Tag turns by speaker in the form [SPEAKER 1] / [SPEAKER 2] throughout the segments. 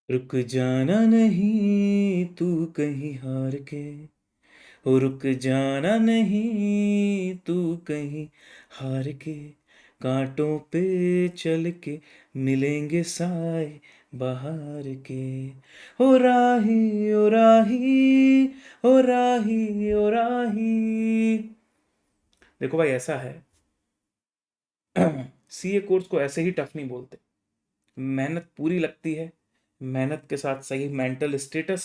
[SPEAKER 1] रुक जाना नहीं तू कहीं हार के, ओ रुक जाना नहीं तू कहीं हार के, कांटों पे चल के मिलेंगे साए बाहर के। ओ राही ओ राही, ओ राही ओ राही। देखो भाई, ऐसा है सीए कोर्स को ऐसे ही टफ नहीं बोलते। मेहनत पूरी लगती है। मेहनत के साथ सही मेंटल स्टेटस,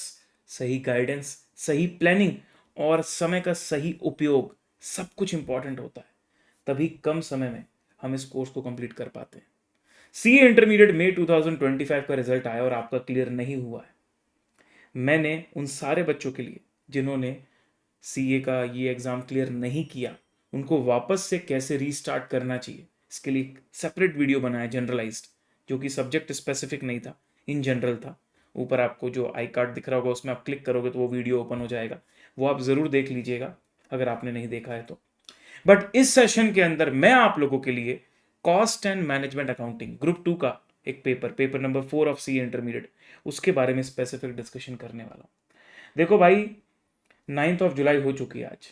[SPEAKER 1] सही गाइडेंस, सही प्लानिंग और समय का सही उपयोग, सब कुछ इंपॉर्टेंट होता है। तभी कम समय में हम इस कोर्स को कंप्लीट कर पाते हैं। सीए इंटरमीडिएट मई 2025 का रिजल्ट आया और आपका क्लियर नहीं हुआ है। मैंने उन सारे बच्चों के लिए जिन्होंने सीए का ये एग्ज़ाम क्लियर नहीं किया, उनको वापस से कैसे रीस्टार्ट करना चाहिए, इसके लिए एक सेपरेट वीडियो बनाया जनरलाइज्ड, जो कि सब्जेक्ट स्पेसिफिक नहीं था, इन जनरल था। ऊपर आपको जो आई कार्ड दिख रहा होगा उसमें आप क्लिक करोगे तो वो वीडियो ओपन हो जाएगा। वो आप ज़रूर देख लीजिएगा अगर आपने नहीं देखा है तो। बट इस सेशन के अंदर मैं आप लोगों के लिए cost and management accounting group 2 का एक paper number 4 of C intermediate, उसके बारे में स्पेसिफिक डिस्कशन करने वाला हूँ। देखो भाई, 9 जुलाई हो चुकी है आज,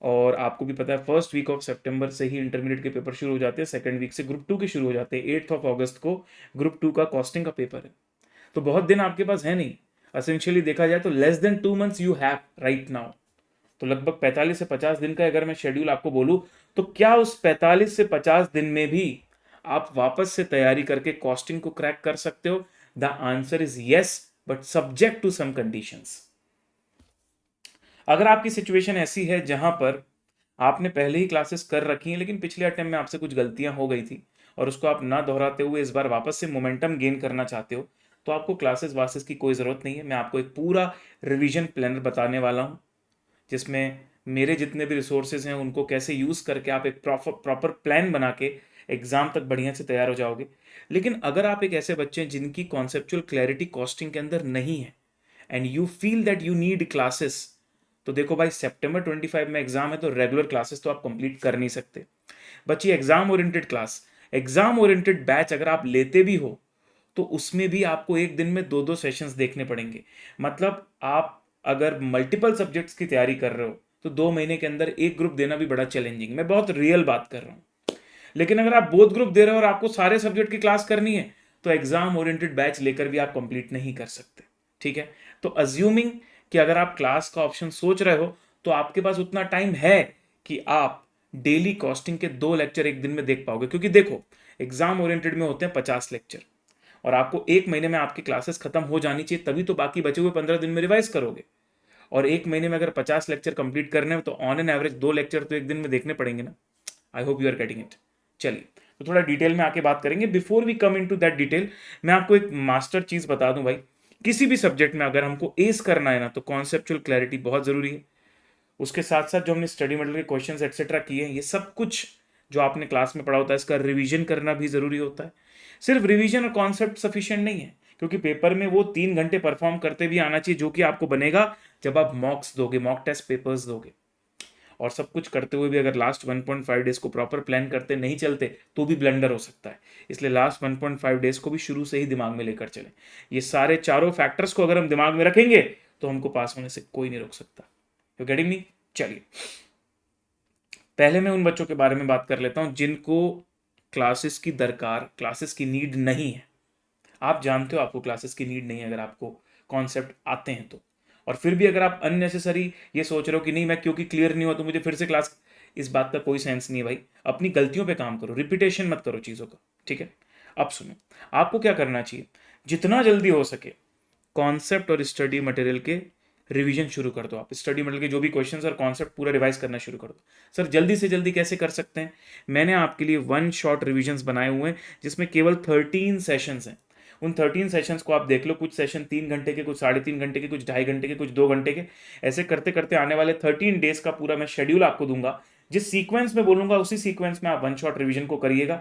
[SPEAKER 1] और आपको भी पता है फर्स्ट वीक ऑफ सितंबर से ही इंटरमीडिएट के पेपर शुरू हो जाते हैं, सेकंड वीक से ग्रुप 2 के शुरू हो जाते हैं। 8 अगस्त को ग्रुप 2 का कॉस्टिंग का पेपर है। तो बहुत दिन आपके पास है नहीं। असेंशियली देखा जाए तो less than 2 months you have right now. तो लगभग 45 से 50 दिन का अगर मैं शेड्यूल आपको बोलूं, तो क्या उस 45 से 50 दिन में भी आप वापस से तैयारी करके कॉस्टिंग को क्रैक कर सकते हो? The answer is yes, but subject to some conditions. अगर आपकी सिचुएशन ऐसी है जहां पर आपने पहले ही क्लासेस कर रखी हैं लेकिन पिछले अटेम्प्ट में आपसे कुछ गलतियां हो गई थी और उसको आप ना दोहराते हुए इस बार वापस से मोमेंटम गेन करना चाहते हो, तो आपको क्लासेस वासेस की कोई ज़रूरत नहीं है। मैं आपको एक पूरा रिवीजन प्लानर बताने वाला हूँ, जिसमें मेरे जितने भी रिसोर्सेज हैं उनको कैसे यूज़ करके आप एक प्रॉपर प्लान बना के एग्ज़ाम तक बढ़िया से तैयार हो जाओगे। लेकिन अगर आप एक ऐसे बच्चे हैं जिनकी कॉन्सेप्चुअल क्लैरिटी कॉस्टिंग के अंदर नहीं है and you feel that you need classes, तो देखो भाई, सितंबर 25 में एग्जाम है तो रेगुलर क्लासेस तो आप कंप्लीट कर नहीं सकते। बच्चे exam oriented class, exam oriented batch अगर आप लेते भी हो तो उसमें भी आपको एक दिन में दो दो सेशंस देखने पड़ेंगे। मतलब आप अगर मल्टीपल सब्जेक्ट्स की तैयारी कर रहे हो तो 2 महीने के अंदर एक ग्रुप देना भी बड़ा चैलेंजिंग। मैं बहुत रियल बात कर रहा हूँ। लेकिन अगर आप बोथ ग्रुप दे रहे हो और आपको सारे सब्जेक्ट की क्लास करनी है तो एग्जाम ओरिएंटेड बैच लेकर भी आप कंप्लीट नहीं कर सकते। ठीक है? तो अज्यूमिंग कि अगर आप क्लास का ऑप्शन सोच रहे हो तो आपके पास उतना टाइम है कि आप डेली कॉस्टिंग के 2 लेक्चर एक दिन में देख पाओगे। क्योंकि देखो, एग्जाम ओरिएंटेड में होते हैं 50 लेक्चर और आपको एक महीने में आपकी क्लासेस खत्म हो जानी चाहिए, तभी तो बाकी बचे हुए 15 दिन में रिवाइज करोगे। और एक महीने में अगर 50 लेक्चर कंप्लीट करने हैं तो ऑन एन एवरेज 2 लेक्चर तो एक दिन में देखने पड़ेंगे ना। I hope you are getting it. चलिए, तो थोड़ा डिटेल में आके बात करेंगे। Before we come into that detail, मैं आपको एक मास्टर चीज बता दूं भाई। किसी भी सब्जेक्ट में अगर हमको एस करना है ना तो कॉन्सेप्चुअल क्लैरिटी बहुत जरूरी है। उसके साथ साथ जो हमने स्टडी मटेरियल के क्वेश्चंस एक्सेट्रा किए हैं, ये सब कुछ जो आपने क्लास में पढ़ा होता है इसका रिवीजन करना भी जरूरी होता है। सिर्फ रिवीजन और कॉन्सेप्ट सफिशिएंट नहीं है, क्योंकि पेपर में वो 3 घंटे परफॉर्म करते भी आना चाहिए, जो कि आपको बनेगा जब आप मॉक्स दोगे, मॉक टेस्ट पेपर्स दोगे। और सब कुछ करते हुए भी अगर लास्ट 1.5 डेज को प्रॉपर प्लान करते नहीं चलते तो भी ब्लंडर हो सकता है। इसलिए लास्ट 1.5 डेज को भी शुरू से ही दिमाग में लेकर चलें। ये सारे चारों फैक्टर्स को अगर हम दिमाग में रखेंगे तो हमको पास होने से कोई नहीं रोक सकता। You getting me? चलिए, पहले मैं उन बच्चों के बारे में बात कर लेता हूं जिनको क्लासेस की दरकार, क्लासेस की नीड नहीं है। आप जानते हो आपको क्लासेस की नीड नहीं है अगर आपको कॉन्सेप्ट आते हैं तो। और फिर भी अगर आप अननेसेसरी ये सोच रहे हो कि नहीं मैं क्योंकि क्लियर नहीं हुआ तो मुझे फिर से क्लास, इस बात का कोई सेंस नहीं है भाई। अपनी गलतियों पे काम करो, रिपीटेशन मत करो चीज़ों का। ठीक है? अब सुनो, आपको क्या करना चाहिए। जितना जल्दी हो सके कॉन्सेप्ट और स्टडी मटेरियल के रिवीजन शुरू कर दो। आप स्टडी मटेरियल के जो भी क्वेश्चंस और कॉन्सेप्ट पूरा रिवाइज करना शुरू कर दो। सर जल्दी से जल्दी कैसे कर सकते हैं? मैंने आपके लिए वन शॉट रिविजन्स बनाए हुए हैं जिसमें केवल 13 सेशंस हैं। उन 13 सेशंस को आप देख लो। कुछ सेशन 3 घंटे के, कुछ 3.5 घंटे के, कुछ 2.5 घंटे के, कुछ 2 घंटे के। ऐसे करते करते आने वाले 13 डेज का पूरा मैं शेड्यूल आपको दूंगा। जिस सीक्वेंस में बोलूंगा उसी सीक्वेंस में आप वन शॉट रिविजन को करिएगा।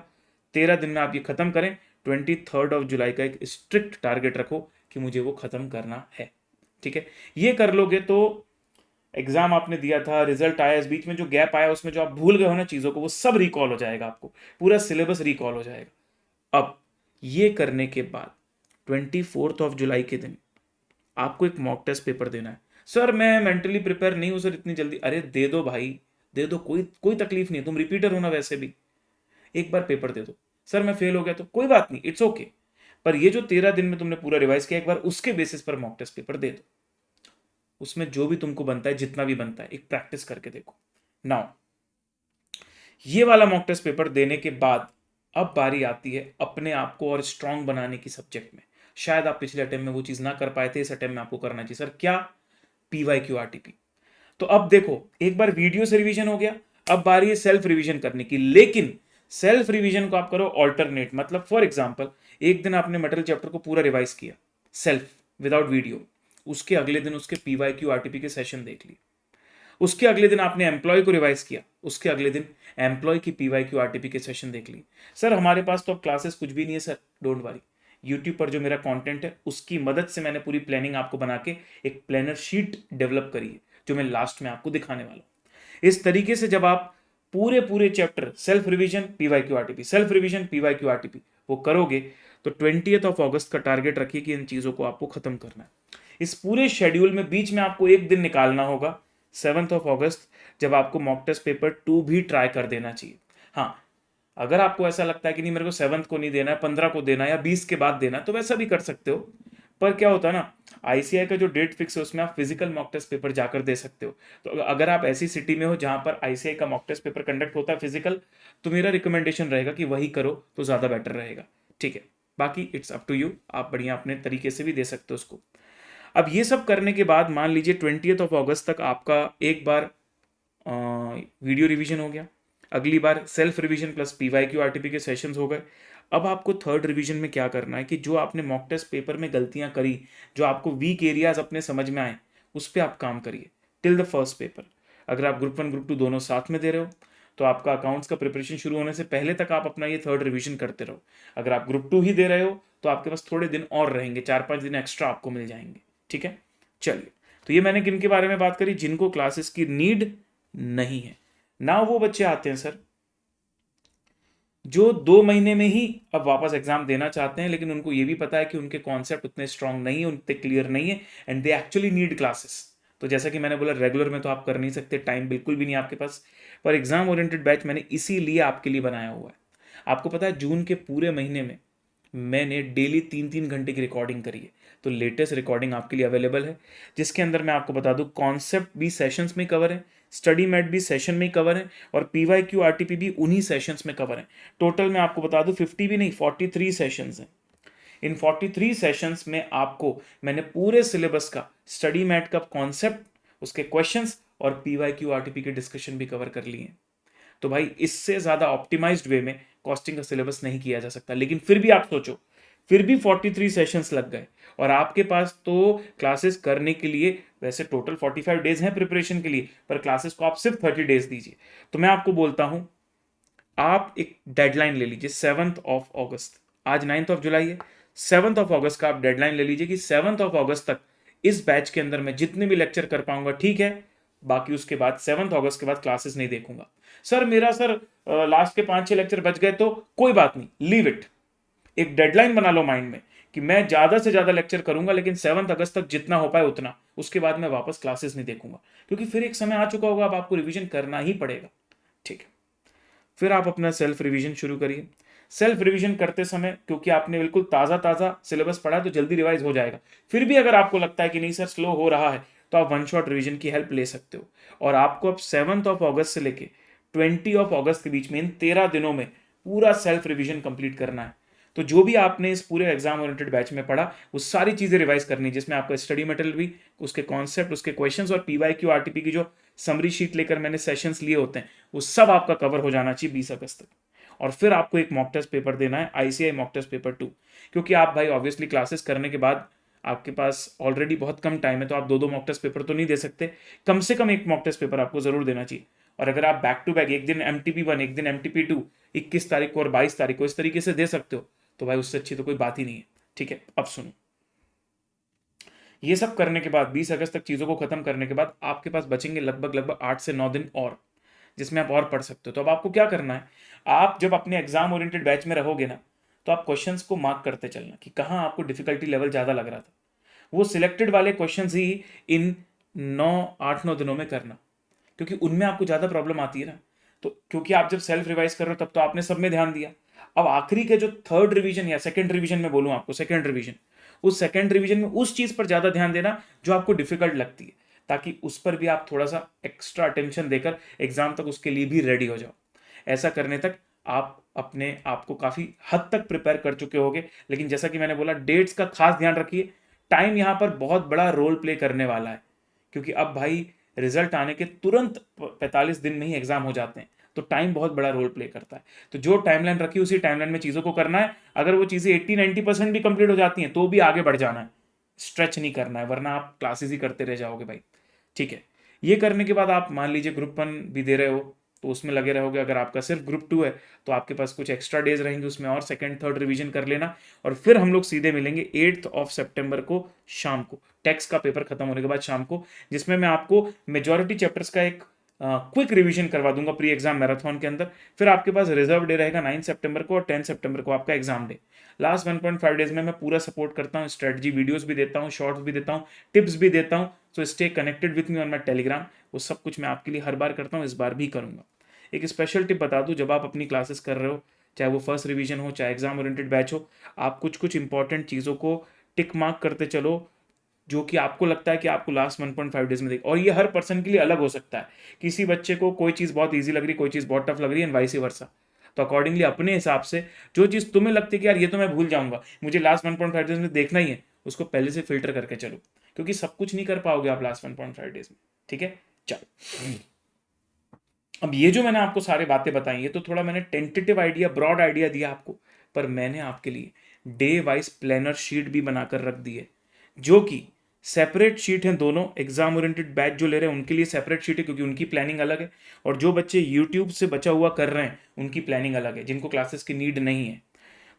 [SPEAKER 1] 13 दिन में आप ये खत्म करें। 23 जुलाई का एक स्ट्रिक्ट टारगेट रखो कि मुझे वो खत्म करना है। ठीक है? ये कर लोगे तो एग्जाम आपने दिया था, रिजल्ट आया, इस बीच में जो गैप आया उसमें जो आप भूल गए हो ना चीज़ों को, वो सब रिकॉल हो जाएगा। आपको पूरा सिलेबस रिकॉल हो जाएगा। अब ये करने के बाद 24 जुलाई के दिन आपको एक मॉक टेस्ट पेपर देना है। सर मैं मेंटली प्रिपेयर नहीं हूं सर इतनी जल्दी। अरे दे दो भाई, दे दो, कोई कोई तकलीफ नहीं है, तुम रिपीटर हो ना वैसे भी, एक बार पेपर दे दो। सर मैं फेल हो गया तो कोई बात नहीं, इट्स ओके, पर ये जो 13 दिन में तुमने पूरा रिवाइज किया, एक बार उसके बेसिस पर मॉक टेस्ट पेपर दे दो। उसमें जो भी तुमको बनता है, जितना भी बनता है, एक प्रैक्टिस करके देखो। नाउ ये वाला मॉक टेस्ट पेपर देने के बाद अब बारी आती है अपने आप को और स्ट्रांग बनाने की सब्जेक्ट में। शायद आप पिछले अटेम्प्ट में वो चीज ना कर पाए थे, इस अटेम्प्ट में आपको करना चाहिए। सर क्या? PYQRTP। तो अब देखो, एक बार वीडियो से रिवीजन हो गया, अब बारी है सेल्फ रिवीजन करने की। लेकिन सेल्फ रिवीजन को आप करो ऑल्टरनेट, मतलब फॉर एग्जांपल एक दिन आपने मटेरियल चैप्टर को पूरा रिवाइज किया सेल्फ विदाउट वीडियो, उसके अगले दिन उसके PYQRTP के सेशन देख लिए। उसके अगले दिन आपने एम्प्लॉय को रिवाइज किया, उसके अगले दिन एम्प्लॉय की PYQRTP के सेशन देख ली। सर हमारे पास तो अब क्लासेस कुछ भी नहीं है। सर डोंट वरी, यूट्यूब पर जो मेरा कंटेंट है उसकी मदद से मैंने पूरी प्लानिंग आपको बना के एक प्लानर शीट डेवलप करी है, जो मैं लास्ट में आपको दिखाने वाला हूं। इस तरीके से जब आप पूरे पूरे chapter self revision PYQRTP, self revision PYQRTP वो करोगे, तो 20 अगस्त का टारगेट रखिए कि इन चीजों को आपको खत्म करना है। इस पूरे शेड्यूल में बीच में आपको एक दिन निकालना होगा 7 अगस्त, जब आपको मॉक टेस्ट पेपर 2 भी ट्राई कर देना चाहिए। हाँ, अगर आपको ऐसा लगता है कि नहीं मेरे को 7 को नहीं देना है, 15 को देना है या 20 के बाद देना है, तो वैसा भी कर सकते हो। पर क्या होता है ना, ICAI का जो डेट फिक्स है उसमें आप फिजिकल मॉक टेस्ट पेपर जाकर दे सकते हो। तो अगर आप ऐसी सिटी में हो जहां पर ICAI का मॉक टेस्ट पेपर कंडक्ट होता है फिजिकल, तो मेरा रिकमेंडेशन रहेगा कि वही करो तो ज़्यादा बेटर रहेगा। ठीक है, बाकी इट्स अप टू यू, आप बढ़िया अपने तरीके से भी दे सकते हो उसको। अब ये सब करने के बाद मान लीजिए 20 अगस्त तक आपका एक बार वीडियो रिवीजन हो गया, अगली बार सेल्फ रिवीजन प्लस PYQRTP के सेशंस हो गए। अब आपको थर्ड रिवीजन में क्या करना है कि जो आपने मॉक टेस्ट पेपर में गलतियां करी, जो आपको वीक एरियाज अपने समझ में आए, उस पर आप काम करिए टिल द फर्स्ट पेपर। अगर आप ग्रुप 1 ग्रुप 2 दोनों साथ में दे रहे हो, तो आपका अकाउंट्स का प्रिपरेशन शुरू होने से पहले तक आप अपना ये थर्ड रिवीजन करते रहो। अगर आप ग्रुप 2 ही दे रहे हो, तो आपके पास थोड़े दिन और रहेंगे, 4-5 दिन एक्स्ट्रा आपको मिल जाएंगे। ठीक है, चलिए। तो ये मैंने किन के बारे में बात करी? जिनको क्लासेस की नीड नहीं है ना। वो बच्चे आते हैं सर जो 2 महीने में ही अब वापस एग्जाम देना चाहते हैं, लेकिन उनको ये भी पता है कि उनके कॉन्सेप्ट उतने स्ट्रांग नहीं है, उतने क्लियर नहीं है, and they actually need classes. तो जैसा कि मैंने बोला, रेगुलर में तो आप कर नहीं सकते, टाइम बिल्कुल भी नहीं आपके पास, पर एग्जाम ओरिएंटेड बैच मैंने इसीलिए आपके लिए बनाया हुआ है। आपको पता है जून के पूरे महीने में मैंने डेली 3-3 घंटे की रिकॉर्डिंग करी है। तो लेटेस्ट रिकॉर्डिंग आपके लिए अवेलेबल है, जिसके अंदर मैं आपको बता दूं कॉन्सेप्ट भी सेशंस में कवर है, स्टडी मैट भी सेशन में कवर है, और PYQRTP भी उन्हीं सेशंस में कवर है। टोटल मैं आपको बता दूं 50 भी नहीं, 43 सेशंस हैं। इन 43 सेशंस में आपको मैंने पूरे सिलेबस का स्टडी मैट का कॉन्सेप्ट, उसके क्वेश्चंस और PYQRTP के डिस्कशन भी कवर कर लिए हैं। तो भाई इससे ज़्यादा ऑप्टिमाइज्ड वे में कॉस्टिंग का सिलेबस नहीं किया जा सकता। लेकिन फिर भी आप सोचो, फिर भी 43 सेशंस लग गए, और आपके पास तो क्लासेस करने के लिए वैसे टोटल 45 डेज हैं प्रिपरेशन के लिए, पर क्लासेस को आप सिर्फ 30 डेज दीजिए। तो मैं आपको बोलता हूं, आप एक डेडलाइन ले लीजिए 7 अगस्त। आज 9 जुलाई है, 7 अगस्त का आप डेडलाइन ले लीजिए कि 7 अगस्त तक इस बैच के अंदर मैं जितने भी लेक्चर कर पाऊंगा ठीक है, बाकी उसके बाद 7 अगस्त के बाद क्लासेस नहीं देखूंगा। सर मेरा सर लास्ट के 5-6 लेक्चर बच गए, तो कोई बात नहीं, लीव इट। एक डेडलाइन बना लो माइंड में कि मैं ज्यादा से ज्यादा लेक्चर करूंगा, लेकिन 7 अगस्त तक जितना हो पाए उतना, उसके बाद मैं वापस क्लासेस नहीं देखूंगा, क्योंकि फिर एक समय आ चुका होगा अब आपको रिवीजन करना ही पड़ेगा। ठीक है, फिर आप अपना सेल्फ रिवीजन शुरू करिए। सेल्फ रिवीजन करते समय, क्योंकि आपने बिल्कुल ताज़ा ताज़ा सिलेबस पढ़ा है, तो जल्दी रिवाइज हो जाएगा। फिर भी अगर आपको लगता है कि नहीं सर स्लो हो रहा है, तो आप वन शॉट रिवीजन की हेल्प ले सकते हो। और आपको अब 7 अगस्त से लेके 20 अगस्त के बीच में, इन 13 दिनों में पूरा सेल्फ रिवीजन कंप्लीट करना है। तो जो भी आपने इस पूरे एग्जाम ओरिएंटेड बैच में पढ़ा, वो सारी चीज़ें रिवाइज करनी है, जिसमें आपका स्टडी मटेरियल भी, उसके कॉन्सेप्ट, उसके क्वेश्चंस और PYQRTP की जो समरी शीट लेकर मैंने सेशंस लिए होते हैं, वो सब आपका कवर हो जाना चाहिए 20 अगस्त तक। और फिर आपको एक मॉक टेस्ट पेपर देना है, ICAI मॉक टेस्ट पेपर 2। क्योंकि आप भाई ऑब्वियसली क्लासेस करने के बाद आपके पास ऑलरेडी बहुत कम टाइम है, तो आप 2-2 मॉक टेस्ट पेपर तो नहीं दे सकते, कम से कम एक मॉक टेस्ट पेपर आपको जरूर देना चाहिए। और अगर आप बैक टू बैक एक दिन MTP1 एक दिन MTP2 21 तारीख को और 22 तारीख को इस तरीके से दे सकते हो, तो भाई उससे अच्छी तो कोई बात ही नहीं है। ठीक है, अब सुनो, ये सब करने के बाद 20 अगस्त तक चीज़ों को खत्म करने के बाद आपके पास बचेंगे लगभग 8 से 9 दिन और, जिसमें आप और पढ़ सकते हो। तो अब आपको क्या करना है, आप जब अपने एग्जाम ओरिएंटेड बैच में रहोगे ना, तो आप क्वेश्चंस को मार्क करते चलना कि कहाँ आपको डिफिकल्टी लेवल ज़्यादा लग रहा था। वो सिलेक्टेड वाले क्वेश्चंस ही इन 8-9 दिनों में करना, क्योंकि उनमें आपको ज़्यादा प्रॉब्लम आती है ना। तो क्योंकि आप जब सेल्फ रिवाइज कर रहे हो तब तो आपने सब में ध्यान दिया। अब आखिरी के जो थर्ड रिवीजन या सेकंड रिवीजन में बोलूँ आपको, सेकंड रिवीजन, उस सेकंड रिवीजन में उस चीज़ पर ज़्यादा ध्यान देना जो आपको डिफिकल्ट लगती है, ताकि उस पर भी आप थोड़ा सा एक्स्ट्रा अटेंशन देकर एग्जाम तक उसके लिए भी रेडी हो जाओ। ऐसा करने तक आप अपने आप को काफ़ी हद तक प्रिपेयर कर चुके होगे। लेकिन जैसा कि मैंने बोला, डेट्स का खास ध्यान रखिए। टाइम यहाँ पर बहुत बड़ा रोल प्ले करने वाला है, क्योंकि अब भाई रिजल्ट आने के तुरंत 45 दिन में ही एग्जाम हो जाते हैं, तो टाइम बहुत बड़ा रोल प्ले करता है। तो जो टाइमलाइन रखी उसी टाइमलाइन में चीज़ों को करना है। अगर वो चीज़ें 80-90% भी कंप्लीट हो जाती हैं तो भी आगे बढ़ जाना है, स्ट्रेच नहीं करना है, वरना आप क्लासेस ही करते रह जाओगे भाई। ठीक है, ये करने के बाद आप मान लीजिए ग्रुप 1 भी दे रहे हो तो उसमें लगे रहोगे। अगर आपका सिर्फ ग्रुप 2 है तो आपके पास कुछ एक्स्ट्रा डेज रहेंगे, उसमें और सेकंड थर्ड रिवीजन कर लेना। और फिर हम लोग सीधे मिलेंगे 8 सितंबर को शाम को, टेक्स्ट का पेपर खत्म होने के बाद शाम को, जिसमें मैं आपको मेजॉरिटी चैप्टर्स का एक क्विक रिवीजन करवा दूंगा प्री एग्जाम मैराथन के अंदर। फिर आपके पास रिजर्व डे रहेगा 9 सितंबर को और 10 सितंबर को आपका एग्जाम डे। लास्ट 1.5 डेज में मैं पूरा सपोर्ट करता हूँ, स्ट्रेटजी वीडियोस भी देता हूँ, शॉर्ट्स भी देता हूँ, टिप्स भी देता हूँ। So stay connected with me on my Telegram. वो सब कुछ मैं आपके लिए हर बार करता हूँ, इस बार भी करूँगा। एक स्पेशल टिप बता दूँ, जब आप अपनी क्लासेस कर रहे हो, चाहे वो फर्स्ट रिवीजन हो चाहे एग्जाम ओरिएंटेड बैच हो, आप कुछ कुछ इंपॉर्टेंट चीज़ों को टिक मार्क करते चलो जो कि आपको लगता है कि आपको लास्ट 1.5 डेज में देख। और ये हर पर्सन के लिए अलग हो सकता है। किसी बच्चे को कोई चीज़ बहुत ईजी लग रही है, कोई चीज़ बहुत टफ लग रही है, एंड वाइस वर्सा। तो अकॉर्डिंगली अपने हिसाब से जो चीज़ तुम्हें लगती है कि यार ये तो मैं भूल जाऊंगा, मुझे लास्ट 1.5 डेज में देखना ही है, उसको पहले से फिल्टर करके चलो, क्योंकि सब कुछ नहीं कर पाओगे आप लास्ट 1.5 डेज में। ठीक है, चलो। अब ये जो मैंने आपको सारे बातें बताई है, तो थोड़ा मैंने टेंटेटिव आइडिया, ब्रॉड आइडिया दिया आपको, पर मैंने आपके लिए डे वाइज प्लानर शीट भी बनाकर रख दी है, जो कि सेपरेट शीट है। दोनों एग्जाम ओरिएंटेड बैच जो ले रहे हैं उनके लिए सेपरेट शीट है, क्योंकि उनकी प्लानिंग अलग है, और जो बच्चे यूट्यूब से बचा हुआ कर रहे हैं उनकी प्लानिंग अलग है, जिनको क्लासेस की नीड नहीं है।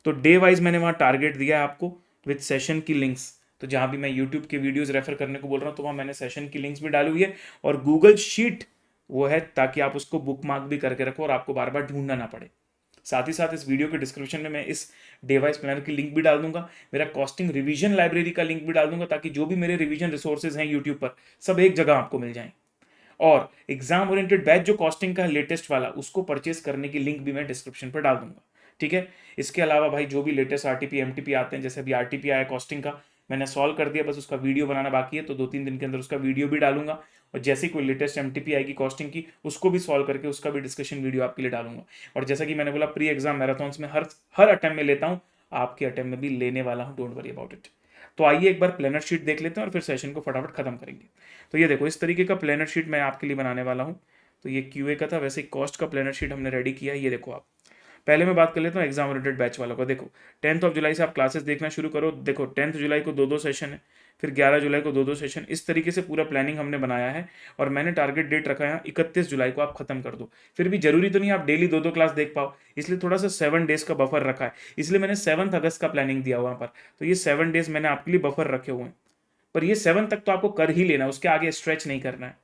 [SPEAKER 1] तो डे वाइज मैंने वहाँ टारगेट दिया है आपको विद सेशन की लिंक्स। तो जहाँ भी मैं यूट्यूब के वीडियोस रेफर करने को बोल रहा हूँ, तो वहाँ मैंने सेशन की लिंक्स भी डाली हुई है, और गूगल शीट वो है, ताकि आप उसको बुक मार्क भी करके रखो और आपको बार बार ढूंढना ना पड़े। साथ ही साथ इस वीडियो के डिस्क्रिप्शन में मैं इस डिवाइस प्लानर की लिंक भी डाल दूंगा, मेरा कॉस्टिंग रिवीजन लाइब्रेरी का लिंक भी डाल दूंगा, ताकि जो भी मेरे रिवीजन रिसोर्सेज हैं यूट्यूब पर, सब एक जगह आपको मिल जाएं। और एग्जाम ओरिएंटेड बैच जो कॉस्टिंग का है लेटेस्ट वाला, उसको परचेस करने की लिंक भी मैं डिस्क्रिप्शन पर डाल दूंगा। ठीक है, इसके अलावा भाई जो भी लेटेस्ट आरटीपी एमटीपी आते हैं, जैसे अभी आरटीपी आया कॉस्टिंग का, मैंने सॉल्व कर दिया, बस उसका वीडियो बनाना बाकी है, तो 2-3 दिन के अंदर उसका वीडियो भी डालूंगा। और जैसे ही कोई लेटेस्ट एमटीपी आएगी कॉस्टिंग की, उसको भी सॉल्व करके उसका भी डिस्कशन वीडियो आपके लिए डालूंगा। और जैसा कि मैंने बोला, प्री एग्जाम मैराथन्स में हर हर अटेम्प्ट में लेता हूँ, आपके अटेम्प्ट में भी लेने वाला हूँ, डोंट वरी अबाउट इट। तो आइए एक बार प्लानर शीट देख लेते हैं और फिर सेशन को फटाफट खत्म करेंगे। तो ये देखो, इस तरीके का प्लानर शीट मैं आपके लिए बनाने वाला हूँ। तो ये क्यूए का था, वैसे कॉस्ट का प्लानर शीट हमने रेडी किया है। ये देखो, आप पहले मैं बात कर लेता हूँ एग्जाम ओरिएंटेड बैच वालों का। देखो 10 जुलाई से आप क्लासेस देखना शुरू करो। देखो 10 जुलाई को 2-2 सेशन है, फिर 11 जुलाई को 2-2 सेशन, इस तरीके से पूरा प्लानिंग हमने बनाया है। और मैंने टारगेट डेट रखा है 31 जुलाई को आप खत्म कर दो। फिर भी जरूरी तो नहीं आप डेली 2-2 क्लास देख पाओ, इसलिए थोड़ा सा 7 डेज का बफर रखा है, इसलिए मैंने 7 अगस्त का प्लानिंग दिया वहाँ पर। तो ये 7 डेज मैंने आपके लिए बफर रखे हुए हैं, पर ये 7 तक तो आपको कर ही लेना है, उसके आगे स्ट्रेच नहीं करना है।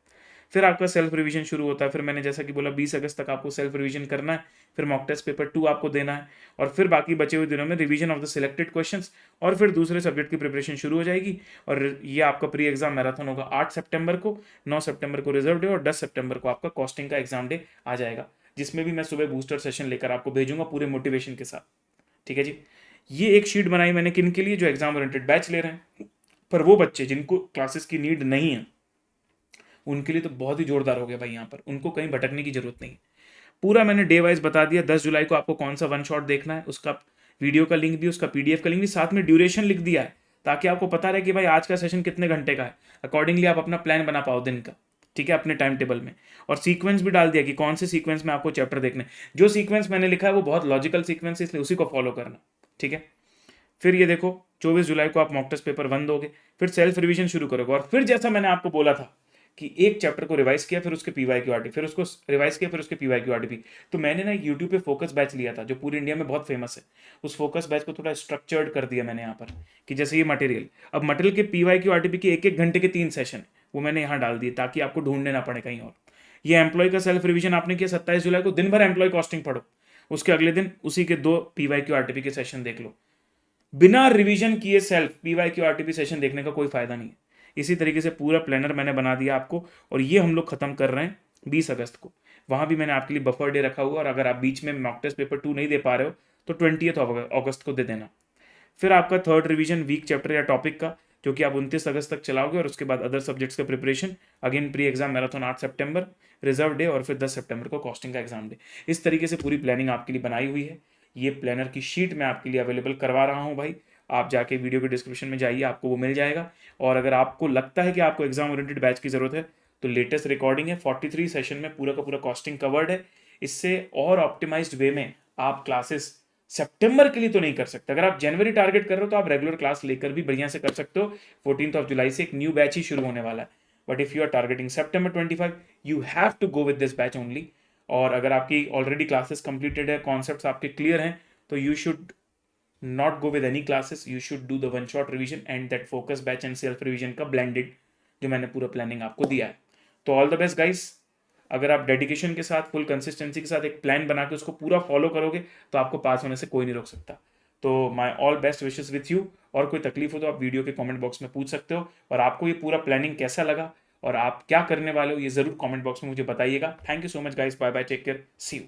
[SPEAKER 1] फिर आपका सेल्फ रिवीजन शुरू होता है। फिर मैंने जैसा कि बोला 20 अगस्त तक आपको सेल्फ रिवीजन करना है, फिर मॉक टेस्ट पेपर 2 आपको देना है, और फिर बाकी बचे हुए दिनों में revision of the selected questions, और फिर दूसरे सब्जेक्ट की प्रिपरेशन शुरू हो जाएगी। और ये आपका प्री एग्जाम मैराथन होगा 8 सितंबर को, 9 सितंबर को रिजर्व डे, और 10 सितंबर को आपका कॉस्टिंग का एग्जाम डे आ जाएगा, जिसमें भी मैं सुबह बूस्टर सेशन लेकर आपको भेजूंगा पूरे मोटिवेशन के साथ। ठीक है जी, ये एक शीट बनाई मैंने किन के लिए, जो एग्जाम ओरिएंटेड बैच ले रहे हैं। पर वो बच्चे जिनको क्लासेस की नीड नहीं है, उनके लिए तो बहुत ही जोरदार हो गया भाई। यहाँ पर उनको कहीं भटकने की जरूरत नहीं। पूरा मैंने डे वाइज बता दिया। 10 जुलाई को आपको कौन सा वन शॉट देखना है, उसका वीडियो का लिंक भी, उसका पीडीएफ का लिंक भी, साथ में ड्यूरेशन लिख दिया है, ताकि आपको पता रहे कि भाई आज का सेशन कितने घंटे का है। अकॉर्डिंगली आप अपना प्लान बना पाओ दिन का, ठीक है, अपने टाइम टेबल में। और सीक्वेंस भी डाल दिया कि कौन से सीक्वेंस में आपको चैप्टर देखने। जो सीक्वेंस मैंने लिखा है वो बहुत लॉजिकल सीक्वेंस है, इसलिए उसी को फॉलो करना। ठीक है, फिर ये देखो 24 जुलाई को आप मॉक टेस्ट पेपर 1 दोगे, फिर सेल्फ रिवीजन शुरू करोगे। और फिर जैसा मैंने आपको बोला था कि एक चैप्टर को रिवाइज किया, फिर उसके पीवाईक्यू फिर उसको रिवाइज किया, फिर उसके पीवाईक्यू। तो मैंने ना एक यूट्यूब पे फोकस बैच लिया था, जो पूरी इंडिया में बहुत फेमस है। उस फोकस बैच को थोड़ा स्ट्रक्चर्ड कर दिया मैंने यहाँ पर, कि जैसे ये मटेरियल, अब मटेरियल के पीवाईक्यू के 1-1 घंटे के 3 सेशन वो मैंने यहाँ डाल दिए, ताकि आपको ढूंढने ना पड़े कहीं और। ये एम्प्लॉय का सेल्फ रिवीजन आपने किया 27 जुलाई को, दिन भर एम्प्लॉय कॉस्टिंग पढ़ो। उसके अगले दिन उसी के 2 PYQ RTP के सेशन देख लो। बिना रिवीजन किए सेल्फ PYQ RTP सेशन देखने का कोई फायदा नहीं है। इसी तरीके से पूरा प्लानर मैंने बना दिया आपको, और ये हम लोग खत्म कर रहे हैं 20 अगस्त को। वहां भी मैंने आपके लिए बफर डे रखा हुआ, और अगर आप बीच में मॉक टेस्ट पेपर 2 नहीं दे पा रहे हो तो 20 अगस्त को दे देना। फिर आपका थर्ड रिवीजन वीक चैप्टर या टॉपिक का, जो कि आप 29 अगस्त तक चलाओगे, और उसके बाद अदर सब्जेक्ट्स का preparation, again pre exam marathon 8 सितंबर, रिजर्व डे, और फिर 10 सितंबर को कॉस्टिंग का एग्जाम डे। इस तरीके से पूरी प्लानिंग आपके लिए बनाई हुई है। ये प्लानर की शीट मैं आपके लिए अवेलेबल करवा रहा हूँ भाई, आप जाके वीडियो के डिस्क्रिप्शन में जाइए, आपको वो मिल जाएगा। और अगर आपको लगता है कि आपको एग्जाम ओरिएंटेड बैच की जरूरत है, तो लेटेस्ट रिकॉर्डिंग है, 43 सेशन में पूरा का पूरा कॉस्टिंग कवर्ड है। इससे और ऑप्टिमाइज्ड वे में आप क्लासेस सितंबर के लिए तो नहीं कर सकते। अगर आप जनवरी टारगेट कर रहे हो तो आप रेगुलर क्लास लेकर भी बढ़िया से कर सकते हो। 14 जुलाई से एक न्यू बैच ही शुरू होने वाला है। But if you are targeting September 25, you have to go with this batch only. और अगर आपकी ऑलरेडी क्लासेस कंप्लीटेड है, कॉन्सेप्ट्स आपके क्लियर हैं, तो you should not go with any classes. You should do the one shot revision and that focus batch and self revision का blended जो मैंने पूरा प्लानिंग आपको दिया है। तो ऑल द बेस्ट गाइस। अगर आप डेडिकेशन के साथ, फुल कंसिस्टेंसी के साथ एक प्लान बना के उसको पूरा फॉलो करोगे, तो आपको पास होने से कोई नहीं रोक सकता। तो my all best wishes with you. और कोई तकलीफ हो तो आप वीडियो के कमेंट बॉक्स में पूछ सकते हो। और आपको ये पूरा प्लानिंग कैसा लगा और आप क्या करने वाले हो, ये जरूर कमेंट बॉक्स में मुझे बताइएगा। Thank you so much guys, bye bye, take care, see you.